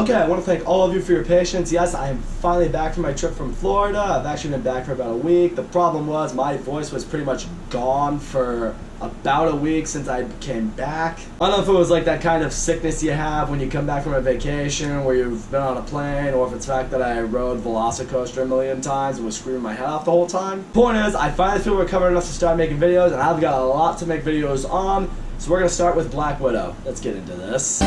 Okay, I want to thank all of you for your patience. Yes, I am finally back from my trip from Florida. I've actually been back for about a week. The problem was my voice was pretty much gone for about a week since I came back. I don't know if it was like that kind of sickness you have when you come back from a vacation where you've been on a plane, or if it's the fact that I rode Velocicoaster a million times and was screaming my head off the whole time. Point is, I finally feel recovered enough to start making videos, and I've got a lot to make videos on. So we're going to start with Black Widow. Let's get into this.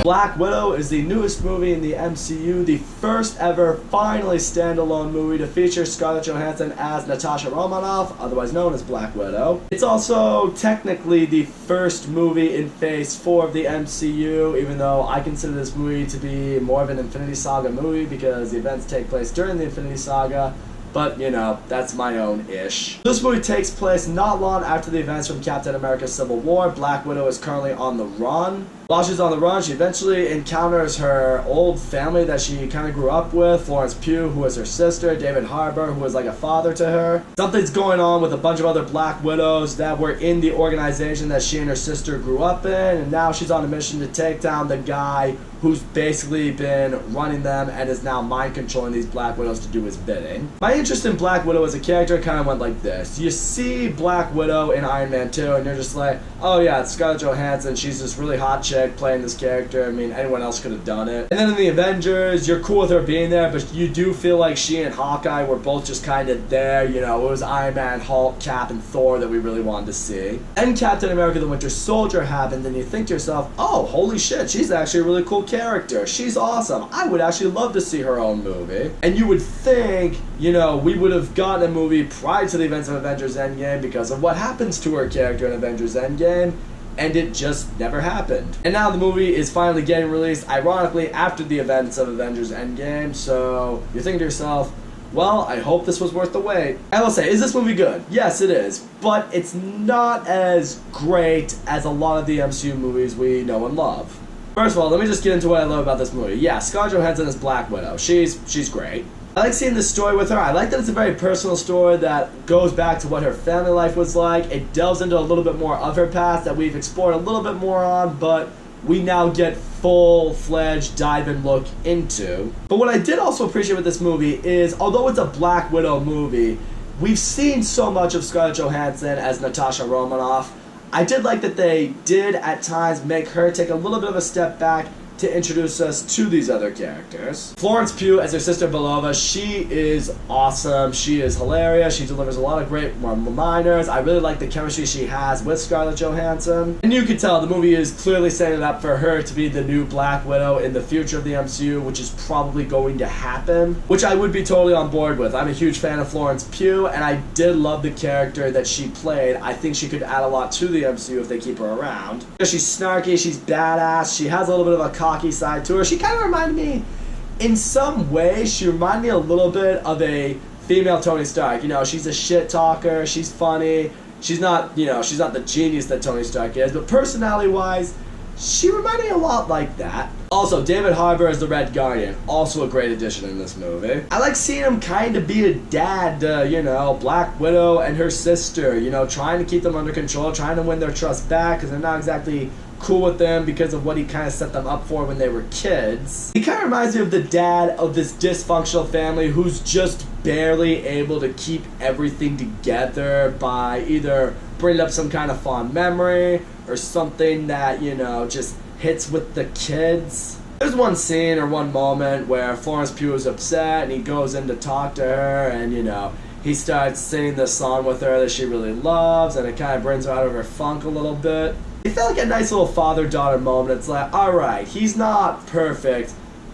Black Widow is the newest movie in the MCU, the first ever finally standalone movie to feature Scarlett Johansson as Natasha Romanoff, otherwise known as Black Widow. It's also technically the first movie in Phase 4 of the MCU, even though I consider this movie to be more of an Infinity Saga movie because the events take place during the Infinity Saga. But, you know, that's my own ish. This movie takes place not long after the events from Captain America Civil War. Black Widow is currently on the run. While she's on the run, she eventually encounters her old family that she kind of grew up with. Florence Pugh, who was her sister, David Harbour, who was like a father to her. Something's going on with a bunch of other Black Widows that were in the organization that she and her sister grew up in, and now she's on a mission to take down the guy who's basically been running them and is now mind controlling these Black Widows to do his bidding. My interest in Black Widow as a character kind of went like this. You see Black Widow in Iron Man 2 and you're just like, oh yeah, it's Scarlett Johansson, she's this really hot chick playing this character. I mean, anyone else could have done it. And then in the Avengers, you're cool with her being there, but you do feel like she and Hawkeye were both just kind of there. You know, it was Iron Man, Hulk, Cap, and Thor that we really wanted to see. And Captain America the Winter Soldier happened, and you think to yourself, oh, holy shit, she's actually a really cool character. She's awesome. I would actually love to see her own movie. And you would think, you know, we would have gotten a movie prior to the events of Avengers Endgame because of what happens to her character in Avengers Endgame. And it just never happened. And now the movie is finally getting released, ironically, after the events of Avengers Endgame. So you're thinking to yourself, well, I hope this was worth the wait. I will say, is this movie good? Yes, it is. But it's not as great as a lot of the MCU movies we know and love. First of all, let me just get into what I love about this movie. Yeah, Scarlett Johansson is Black Widow. She's great. I like seeing this story with her. I like that it's a very personal story that goes back to what her family life was like. It delves into a little bit more of her past that we've explored a little bit more on, but we now get full-fledged dive-in look into. But what I did also appreciate with this movie is, although it's a Black Widow movie, we've seen so much of Scarlett Johansson as Natasha Romanoff. I did like that they did at times make her take a little bit of a step back to introduce us to these other characters. Florence Pugh as her sister Belova, she is awesome. She is hilarious. She delivers a lot of great one-liners. I really like the chemistry she has with Scarlett Johansson. And you can tell the movie is clearly setting it up for her to be the new Black Widow in the future of the MCU, which is probably going to happen, which I would be totally on board with. I'm a huge fan of Florence Pugh, and I did love the character that she played. I think she could add a lot to the MCU if they keep her around. She's snarky, she's badass, she has a little bit of a cocky side to her. She kind of reminded me, in some ways, she reminded me a little bit of a female Tony Stark. You know, she's a shit talker, she's funny, she's not, you know, she's not the genius that Tony Stark is, but personality-wise, she reminded me a lot like that. Also, David Harbour as the Red Guardian, also a great addition in this movie. I like seeing him kind of be a dad to, you know, Black Widow and her sister, you know, trying to keep them under control, trying to win their trust back, because they're not exactly cool with them because of what he kind of set them up for when they were kids. He kind of reminds me of the dad of this dysfunctional family who's just barely able to keep everything together by either bringing up some kind of fond memory or something that, you know, just hits with the kids. There's one scene or one moment where Florence Pugh is upset and he goes in to talk to her and, you know, he starts singing this song with her that she really loves, and it kind of brings her out of her funk a little bit. It felt like a nice little father-daughter moment. It's like, alright, he's not perfect,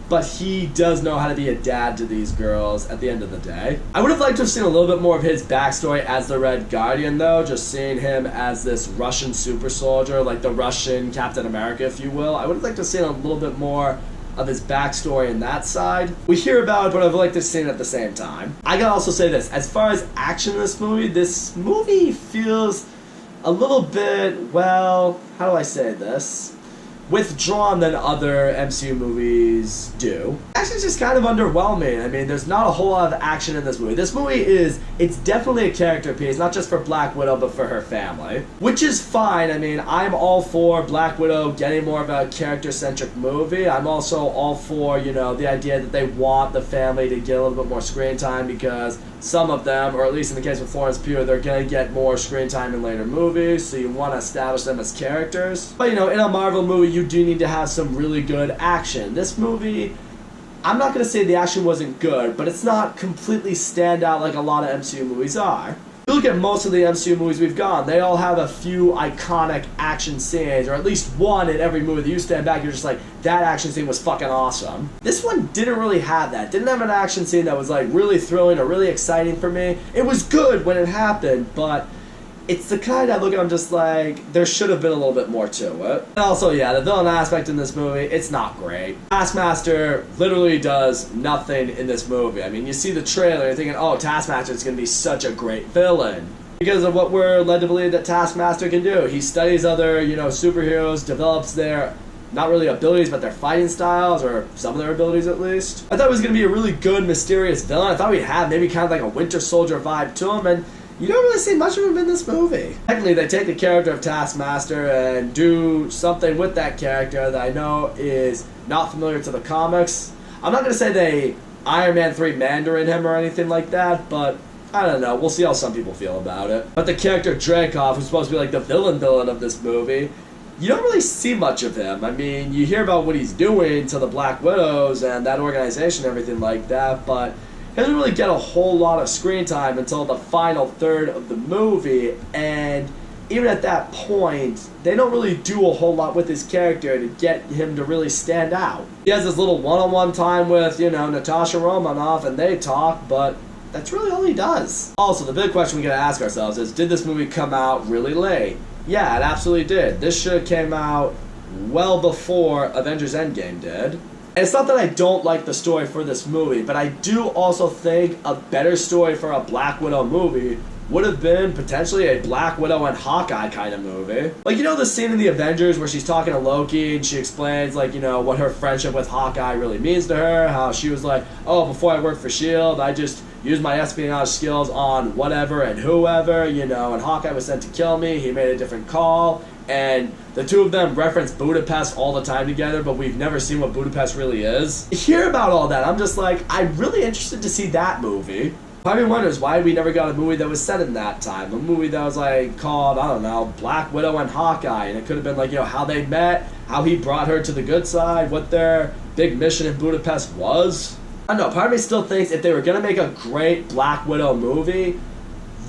but he does know how to be a dad to these girls at the end of the day. I would have liked to have seen a little bit more of his backstory as the Red Guardian, though, just seeing him as this Russian super soldier, like the Russian Captain America, if you will. I would have liked to have seen a little bit more of his backstory in that side. We hear about it, but I'd like to see it at the same time. I gotta also say this, as far as action in this movie feels a little bit, well, how do I say this? withdrawn than other MCU movies do. Actually, it's just kind of underwhelming. I mean, there's not a whole lot of action in this movie. This movie it's definitely a character piece, not just for Black Widow, but for her family. Which is fine. I mean, I'm all for Black Widow getting more of a character-centric movie. I'm also all for, you know, the idea that they want the family to get a little bit more screen time because some of them, or at least in the case of Florence Pugh, they're going to get more screen time in later movies, so you want to establish them as characters. But, you know, in a Marvel movie, you do need to have some really good action. This movie, I'm not going to say the action wasn't good, but it's not completely standout like a lot of MCU movies are. If you look at most of the MCU movies we've gone, they all have a few iconic action scenes, or at least one in every movie that you stand back, you're just like, that action scene was fucking awesome. This one didn't really have that. Didn't have an action scene that was like really thrilling or really exciting for me. It was good when it happened, but it's the kind I look at, I'm just like, there should have been a little bit more to it. And also, yeah, the villain aspect in this movie, it's not great. Taskmaster literally does nothing in this movie. I mean, you see the trailer, you're thinking, oh, Taskmaster is going to be such a great villain. Because of what we're led to believe that Taskmaster can do. He studies other, you know, superheroes, develops their, not really abilities, but their fighting styles, or some of their abilities at least. I thought it was going to be a really good, mysterious villain. I thought we'd have maybe kind of like a Winter Soldier vibe to him, and you don't really see much of him in this movie. Technically, they take the character of Taskmaster and do something with that character that I know is not familiar to the comics. I'm not going to say they Iron Man 3 Mandarin him or anything like that, but I don't know. We'll see how some people feel about it. But the character Dreykov, who's supposed to be like the villain of this movie, you don't really see much of him. I mean, you hear about what he's doing to the Black Widows and that organization and everything like that, but he doesn't really get a whole lot of screen time until the final third of the movie, and even at that point, they don't really do a whole lot with his character to get him to really stand out. He has this little one-on-one time with, you know, Natasha Romanoff, and they talk, but that's really all he does. Also, the big question we gotta ask ourselves is, did this movie come out really late? Yeah, it absolutely did. This should have came out well before Avengers Endgame did. And it's not that I don't like the story for this movie, but I do also think a better story for a Black Widow movie would have been potentially a Black Widow and Hawkeye kind of movie. Like, you know the scene in the Avengers where she's talking to Loki and she explains, like, you know, what her friendship with Hawkeye really means to her, how she was like, oh, before I worked for S.H.I.E.L.D., I just used my espionage skills on whatever and whoever, you know, and Hawkeye was sent to kill me, he made a different call, and the two of them reference Budapest all the time together, but we've never seen what Budapest really is. You hear about all that, I'm just like, I'm really interested to see that movie. Part of me wonders why we never got a movie that was set in that time. A movie that was like called, I don't know, Black Widow and Hawkeye, and it could have been like, you know, how they met, how he brought her to the good side, what their big mission in Budapest was. I don't know, part of me still thinks if they were going to make a great Black Widow movie,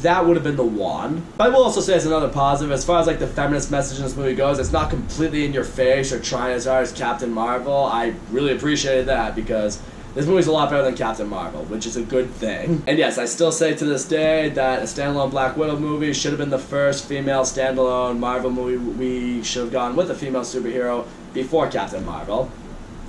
that would have been the one. But I will also say as another positive, as far as like the feminist message in this movie goes, it's not completely in your face or trying as hard as Captain Marvel. I really appreciated that because this movie's a lot better than Captain Marvel, which is a good thing. And yes, I still say to this day that a standalone Black Widow movie should have been the first female standalone Marvel movie we should have gone with a female superhero before Captain Marvel.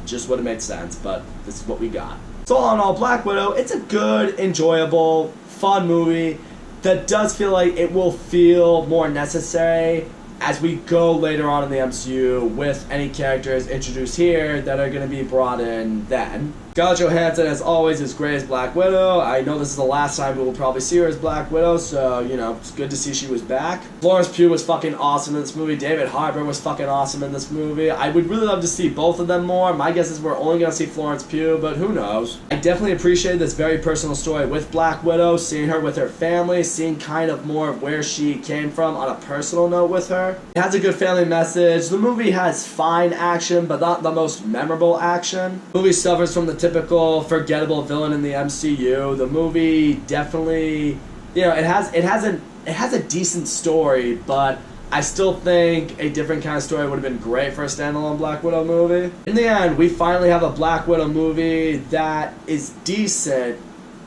Just would have made sense, but this is what we got. So all in all, Black Widow, it's a good, enjoyable, fun movie that does feel like it will feel more necessary as we go later on in the MCU with any characters introduced here that are going to be brought in then. Scarlett Johansson, as always, is great as Black Widow. I know this is the last time we will probably see her as Black Widow, so, you know, it's good to see she was back. Florence Pugh was fucking awesome in this movie. David Harbour was fucking awesome in this movie. I would really love to see both of them more. My guess is we're only going to see Florence Pugh, but who knows. I definitely appreciated this very personal story with Black Widow, seeing her with her family, seeing kind of more of where she came from on a personal note with her. It has a good family message. The movie has fine action, but not the most memorable action. The movie suffers from the typical forgettable villain in the MCU. The movie definitely, you know, it has a decent story, but I still think a different kind of story would have been great for a standalone Black Widow movie. In the end, we finally have a Black Widow movie that is decent,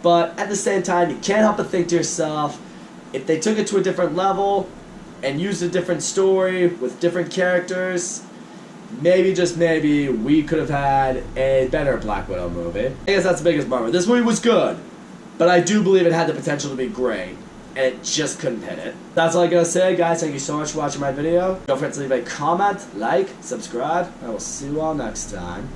but at the same time, you can't help but think to yourself, if they took it to a different level and used a different story with different characters, maybe, just maybe, we could have had a better Black Widow movie. I guess that's the biggest bummer. This movie was good, but I do believe it had the potential to be great. and it just couldn't hit it. That's all I gotta say, guys. Thank you so much for watching my video. Don't forget to leave a comment, like, subscribe, and I will see you all next time.